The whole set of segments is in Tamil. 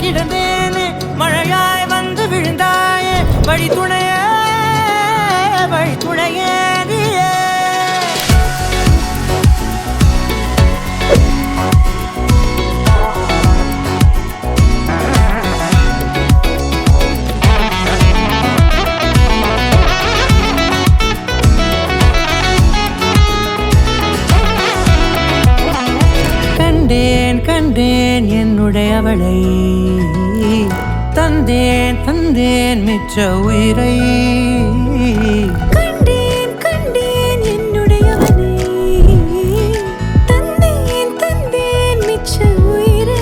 கிடந்தேனே மழையாய் வந்து விழுந்தாயே வழி துணையே நீயே கண்டேன் என்னுடையவளை தந்தேன் மிச்ச உயிரை கண்டேன் என்னுடையவளை தந்தேன் மிச்ச உயிரை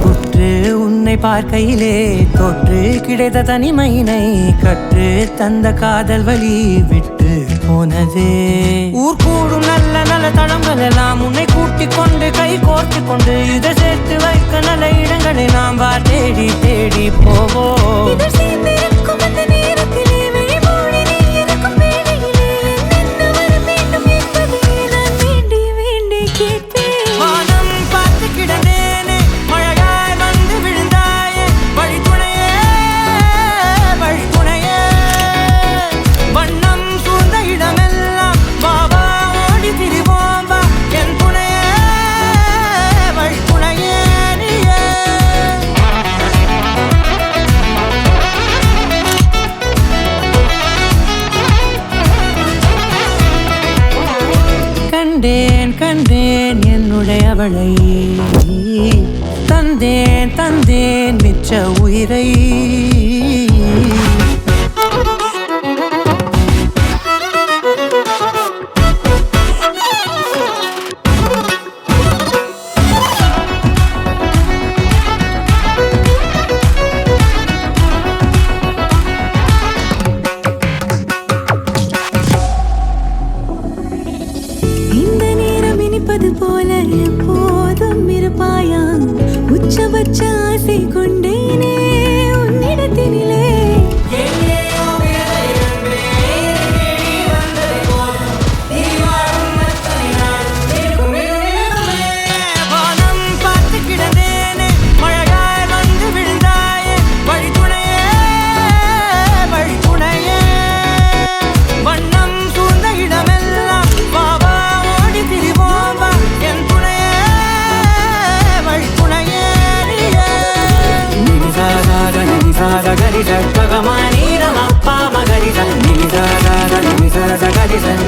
உற்று உன்னை பார்க்கையிலே தொற்று கிடைத்த தனிமையினை கற்று தந்த காதல் வழி விட்டு போனதே ஊர் கூடும் நல்ல நல்ல தளங்கள் எல்லாம் உன்னை கூட்டிக் கொண்டு கை கோர்த்து கொண்டு இதை சேர்த்து வைக்க நல்ல இடங்களை நாம் வா தேடி தேடி போவோம் கண்டேன் என்னுடையவளை தந்தேன் மிச்ச உயிரை போல எப்போதும் இருப்பாயா உச்சபட்ச ஆசை கொண்டேனே உன்னிடத்தினிலே Gari sa, pagamaani, rama, pa, magari sa, nimi sa,